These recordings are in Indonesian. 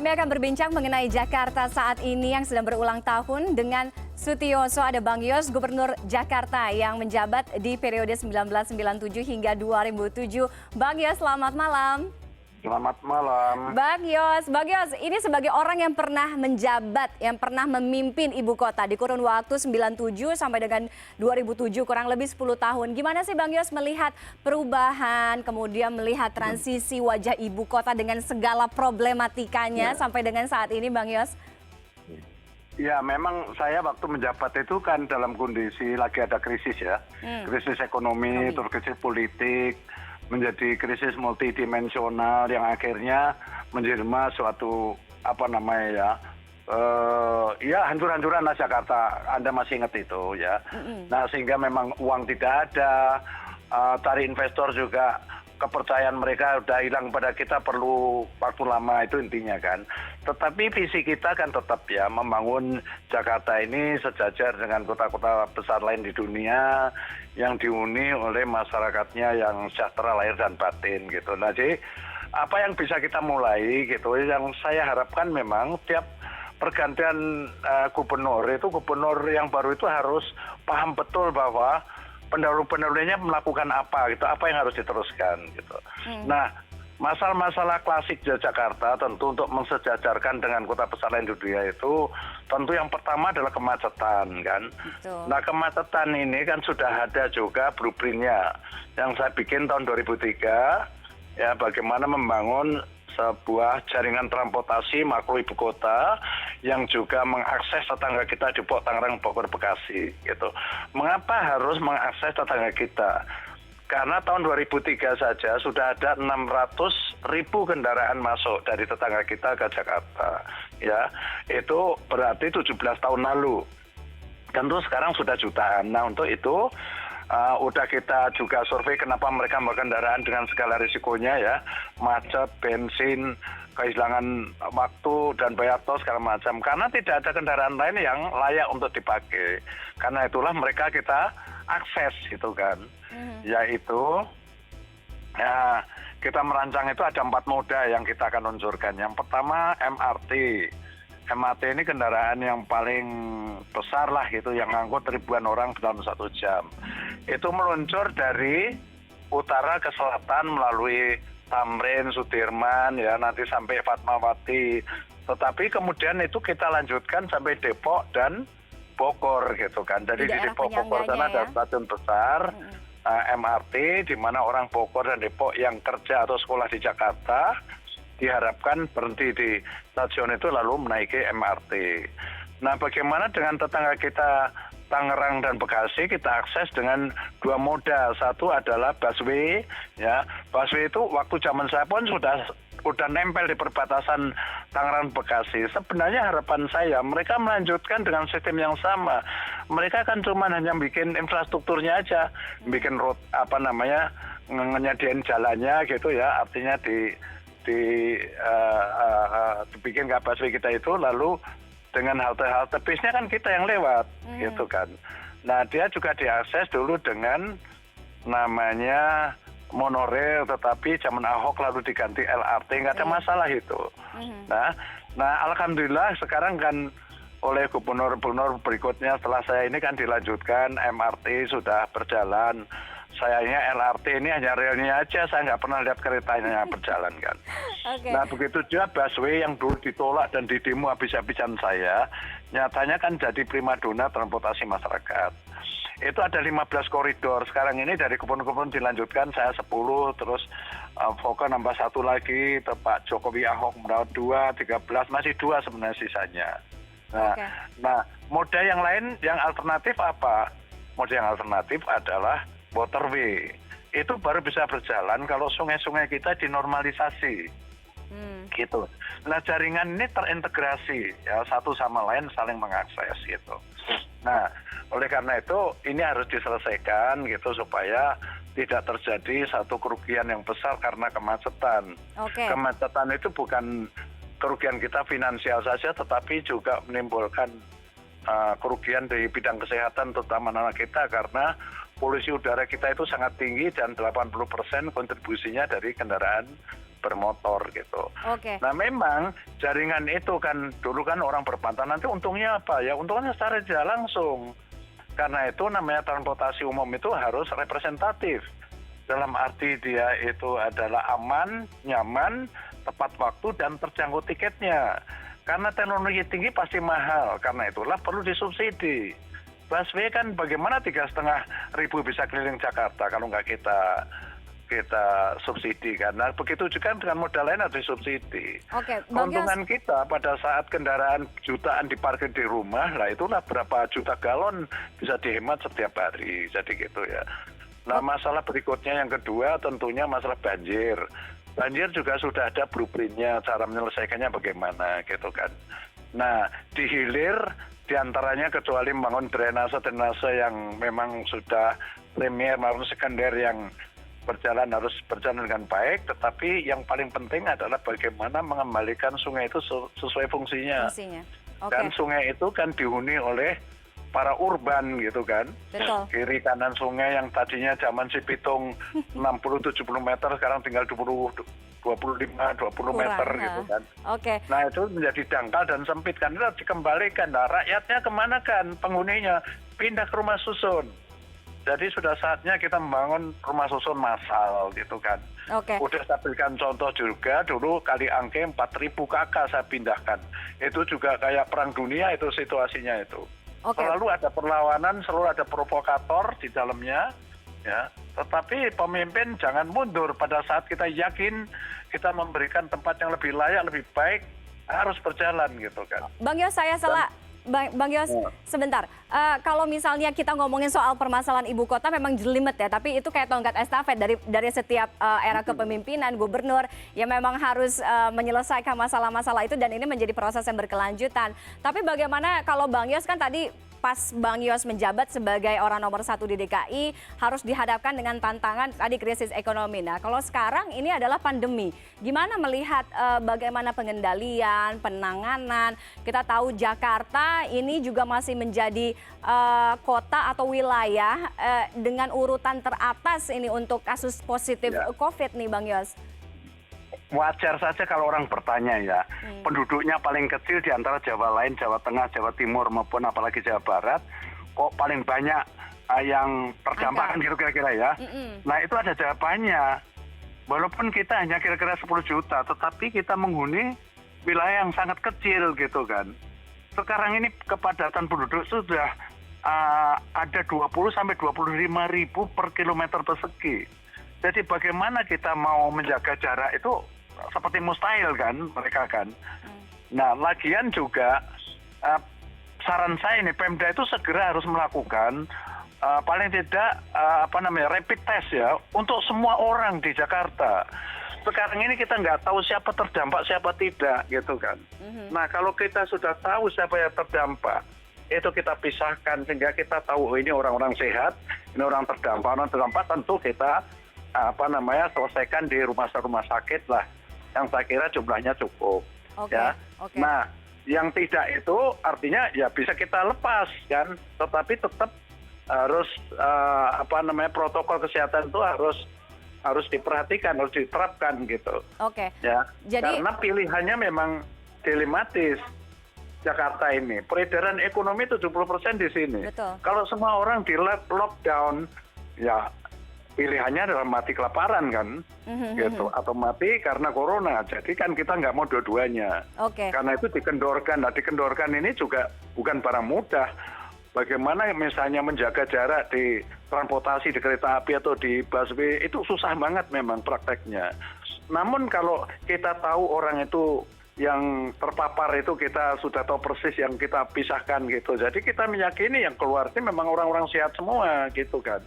Kami akan berbincang mengenai Jakarta saat ini yang sedang berulang tahun dengan Sutioso. Ada Bang Yos, Gubernur Jakarta yang menjabat di periode 1997 hingga 2007. Bang Yos, selamat malam. Selamat malam. Bang Yos, ini sebagai orang yang pernah menjabat, yang pernah memimpin ibu kota di kurun waktu 97 sampai dengan 2007, kurang lebih 10 tahun. Gimana sih Bang Yos melihat perubahan, kemudian melihat transisi wajah ibu kota dengan segala problematikanya sampai dengan saat ini, Bang Yos? Ya, memang saya waktu menjabat itu kan dalam kondisi lagi ada krisis ya. Krisis ekonomi, terus krisis politik, menjadi krisis multidimensional yang akhirnya menjelma suatu hancur-hancuran lah Jakarta. Anda masih ingat itu ya. Nah, sehingga memang uang tidak ada, cari investor juga kepercayaan mereka udah hilang pada kita, perlu waktu lama, itu intinya kan. Tetapi visi kita kan tetap ya membangun Jakarta ini sejajar dengan kota-kota besar lain di dunia yang dihuni oleh masyarakatnya yang sejahtera lahir dan batin gitu. Nah, jadi apa yang bisa kita mulai gitu, yang saya harapkan memang tiap pergantian gubernur yang baru itu harus paham betul bahwa pendahulu-pendahulunya melakukan apa gitu, apa yang harus diteruskan gitu. Nah, masalah-masalah klasik Jakarta tentu untuk mensejajarkan dengan kota besar lain di dunia itu tentu yang pertama adalah kemacetan kan. Betul. Nah, kemacetan ini kan sudah ada juga blueprint-nya yang saya bikin tahun 2003 ya, bagaimana membangun sebuah jaringan transportasi makro ibu kota yang juga mengakses tetangga kita di Tangerang, Bogor, Bekasi gitu. Mengapa harus mengakses tetangga kita? Karena tahun 2003 saja sudah ada 600.000 kendaraan masuk dari tetangga kita ke Jakarta. Ya, itu berarti 17 tahun lalu. Tentu sekarang sudah jutaan. Nah, untuk itu udah kita juga survei kenapa mereka berkendaraan dengan segala risikonya ya, macet, bensin, kehilangan waktu dan bayar tol segala macam, karena tidak ada kendaraan lain yang layak untuk dipakai. Karena itulah mereka kita akses gitu kan. Yaitu ya, kita merancang itu ada 4 moda yang kita akan luncurkan. Yang pertama MRT. MRT ini kendaraan yang paling besar lah gitu, yang ngangkut ribuan orang dalam 1 jam. Itu meluncur dari utara ke selatan melalui Tamrin, Sudirman, ya nanti sampai Fatmawati. Tetapi kemudian itu kita lanjutkan sampai Depok dan Bogor gitu kan. Jadi di Depok, Bogor sana ada stasiun besar MRT, di mana orang Bogor dan Depok yang kerja atau sekolah di Jakarta diharapkan berhenti di stasiun itu lalu menaiki MRT. Nah, bagaimana dengan tetangga kita Tangerang dan Bekasi, kita akses dengan 2 moda. Satu adalah busway, ya. Busway itu waktu zaman saya pun sudah nempel di perbatasan Tangerang Bekasi. Sebenarnya harapan saya mereka melanjutkan dengan sistem yang sama. Mereka kan cuma hanya bikin infrastrukturnya aja, bikin road nyediain jalannya gitu ya. Artinya dibikin ke busway kita itu, lalu dengan halte-halte bisnya kan kita yang lewat gitu kan. Nah, dia juga diakses dulu dengan namanya monorail, tetapi zaman Ahok lalu diganti LRT, nggak ada masalah itu. Nah, alhamdulillah sekarang kan oleh gubernur-gubernur berikutnya setelah saya ini kan dilanjutkan, MRT sudah berjalan. Sayangnya LRT ini hanya relnya aja, saya nggak pernah lihat keretanya berjalan kan. Nah, begitu juga busway yang dulu ditolak dan didemo habis-habisan saya, nyatanya kan jadi primadona transportasi masyarakat. Itu ada 15 koridor, sekarang ini dari gubernur-gubernur dilanjutkan, saya 10, terus Foka nambah 1 lagi, Pak Jokowi Ahok merawat 2, 13, masih 2 sebenarnya sisanya. Nah, moda yang lain, yang alternatif apa? Moda yang alternatif adalah waterway. Itu baru bisa berjalan kalau sungai-sungai kita dinormalisasi. Gitu. Nah, jaringan ini terintegrasi ya, satu sama lain saling mengakses gitu. Nah, oleh karena itu ini harus diselesaikan gitu supaya tidak terjadi satu kerugian yang besar karena kemacetan. Kemacetan itu bukan kerugian kita finansial saja, tetapi juga menimbulkan kerugian di bidang kesehatan terutama anak kita, karena polusi udara kita itu sangat tinggi dan 80% kontribusinya dari kendaraan bermotor gitu. Oke. Nah memang jaringan itu kan dulu kan orang berpantang, nanti untungnya apa ya? Untungnya secara tidak langsung. Karena itu namanya transportasi umum itu harus representatif. Dalam arti dia itu adalah aman, nyaman, tepat waktu, dan terjangkau tiketnya. Karena teknologi tinggi pasti mahal, karena itulah perlu disubsidi. Busway kan bagaimana 3.500 bisa keliling Jakarta kalau nggak kita subsidi kan. Nah begitu juga dengan modal lain harus disubsidi. Oke, Bang Yos. Keuntungan kita pada saat kendaraan jutaan diparkir di rumah, lah itulah berapa juta galon bisa dihemat setiap hari. Jadi gitu ya. Nah masalah berikutnya yang kedua tentunya masalah banjir. Banjir juga sudah ada blueprint-nya, cara menyelesaikannya bagaimana gitu kan. Nah di hilir diantaranya kecuali membangun drainase yang memang sudah premier maupun sekunder yang harus berjalan dengan baik, tetapi yang paling penting adalah bagaimana mengembalikan sungai itu sesuai fungsinya. Oke. Dan sungai itu kan dihuni oleh para urban gitu kan. Betul. Kiri kanan sungai yang tadinya zaman si Pitung 60-70 meter sekarang tinggal 25-20 meter gitu kan. Oke. Nah itu menjadi dangkal dan sempit kan, itu harus dikembalikan. Nah rakyatnya kemana kan, penghuninya pindah ke rumah susun. Jadi sudah saatnya kita membangun rumah susun massal gitu kan. Oke. Udah saya berikan contoh juga, dulu kali angke 4.000 kakak saya pindahkan. Itu juga kayak perang dunia itu situasinya itu. Oke. Selalu ada perlawanan, selalu ada provokator di dalamnya. Ya, tetapi pemimpin jangan mundur pada saat kita yakin kita memberikan tempat yang lebih layak, lebih baik, harus berjalan gitu kan. Bang Yos, saya salah. Bang Yos, sebentar. Kalau misalnya kita ngomongin soal permasalahan ibu kota memang jelimet ya, tapi itu kayak tongkat estafet dari setiap era kepemimpinan gubernur yang memang harus menyelesaikan masalah-masalah itu, dan ini menjadi proses yang berkelanjutan. Tapi bagaimana kalau Bang Yos kan tadi pas Bang Yos menjabat sebagai orang nomor 1 di DKI harus dihadapkan dengan tantangan tadi krisis ekonomi. Nah kalau sekarang ini adalah pandemi, gimana melihat bagaimana pengendalian, penanganan? Kita tahu Jakarta ini juga masih menjadi kota atau wilayah dengan urutan teratas ini untuk kasus positif COVID nih Bang Yos. Wajar saja kalau orang bertanya ya, penduduknya paling kecil di antara Jawa lain, Jawa Tengah, Jawa Timur maupun apalagi Jawa Barat, kok paling banyak yang terdampak kan gitu kira-kira ya. Nah itu ada jawabannya, walaupun kita hanya kira-kira 10 juta, tetapi kita menghuni wilayah yang sangat kecil gitu kan. Sekarang ini kepadatan penduduk sudah ada 20-25 ribu per kilometer persegi. Jadi bagaimana kita mau menjaga jarak itu seperti mustahil kan mereka kan. Nah lagian juga saran saya ini Pemda itu segera harus melakukan paling tidak rapid test ya untuk semua orang di Jakarta. Sekarang ini kita nggak tahu siapa terdampak siapa tidak gitu kan. Nah kalau kita sudah tahu siapa yang terdampak itu kita pisahkan sehingga kita tahu ini orang-orang sehat, ini orang terdampak tentu kita selesaikan di rumah sakit lah, yang saya kira jumlahnya cukup. Ya. Nah, yang tidak itu artinya ya bisa kita lepas kan, tetapi tetap harus protokol kesehatan itu harus diperhatikan, harus diterapkan gitu. Oke. Ya. Jadi karena pilihannya memang dilematis. Jakarta ini peredaran ekonomi 70% di sini. Betul. Kalau semua orang di lockdown, ya pilihannya adalah mati kelaparan kan, gitu, atau mati karena corona. Jadi kan kita nggak mau dua-duanya. Karena itu dikendorkan. Nah dikendorkan ini juga bukan barang mudah. Bagaimana misalnya menjaga jarak di transportasi, di kereta api atau di busway itu susah banget memang prakteknya. Namun kalau kita tahu orang itu yang terpapar itu kita sudah tahu persis yang kita pisahkan gitu. Jadi kita meyakini yang keluar ini memang orang-orang sehat semua gitu kan.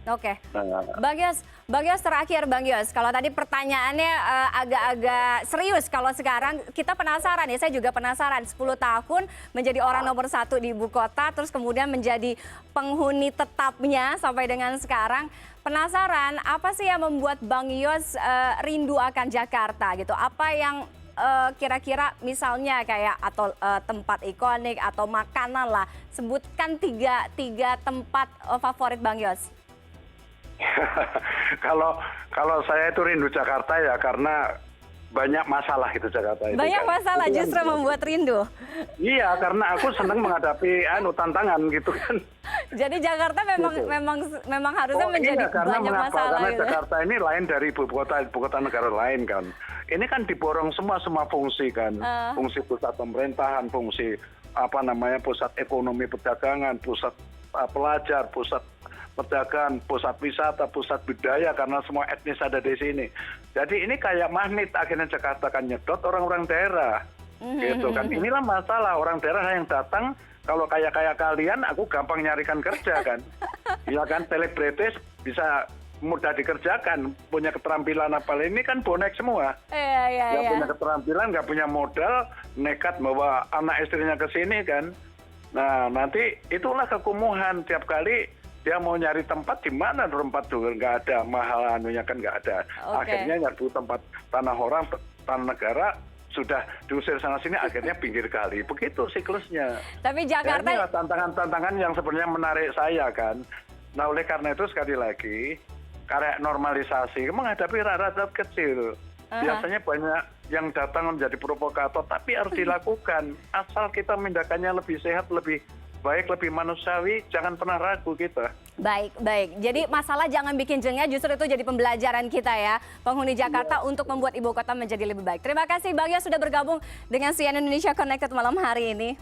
Oke. Bang Yos terakhir Bang Yos, kalau tadi pertanyaannya agak-agak serius, kalau sekarang kita penasaran ya, saya juga penasaran 10 tahun menjadi orang nomor 1 di ibu kota, terus kemudian menjadi penghuni tetapnya sampai dengan sekarang. Penasaran apa sih yang membuat Bang Yos rindu akan Jakarta gitu? Apa yang kira-kira misalnya kayak atau tempat ikonik atau makanan lah, sebutkan tiga tempat favorit Bang Yos. Kalau saya itu rindu Jakarta ya karena banyak masalah gitu Jakarta itu. Banyak kan. masalah Itu kan- justru membuat rindu. Iya, karena aku senang menghadapi tantangan gitu kan. Jadi Jakarta Gitu. memang harusnya menjadi iya, karena banyak mengapa? masalah Karena gitu. Jakarta ini lain dari ibu kota negara lain kan. Ini kan diborong semua fungsi kan, fungsi pusat pemerintahan, fungsi pusat ekonomi perdagangan, pusat pelajar, pusat perdagangan, pusat wisata, pusat budaya karena semua etnis ada di sini. Jadi ini kayak magnet akhirnya Jakarta kan nyedot orang-orang daerah. Gitu kan. Inilah masalah orang daerah yang datang kalau kayak kalian aku gampang nyarikan kerja kan. Ya kan selebritis bisa mudah dikerjakan, punya keterampilan apa ini kan bonek semua. Iya. Nggak punya keterampilan, nggak punya modal, nekat bawa anak istrinya ke sini kan. Nah nanti itulah kekumuhan tiap kali dia mau nyari tempat di mana tempat tuh nggak ada, mahal anunya kan nggak ada. Oke. Akhirnya nyari tempat tanah orang, tanah negara sudah diusir sana sini akhirnya pinggir kali. Begitu siklusnya. Tapi Ya, Jakarta inilah tantangan-tantangan yang sebenarnya menarik saya kan. Nah oleh karena itu sekali lagi karena normalisasi menghadapi rakyat kecil. Biasanya banyak yang datang menjadi provokator, tapi harus dilakukan. Asal kita tindakannya lebih sehat, lebih baik, lebih manusiawi, jangan pernah ragu kita. Baik. Jadi masalah jangan bikin jengah, justru itu jadi pembelajaran kita ya, penghuni Jakarta untuk membuat ibu kota menjadi lebih baik. Terima kasih Bang Yos sudah bergabung dengan CNN Indonesia Connected malam hari ini.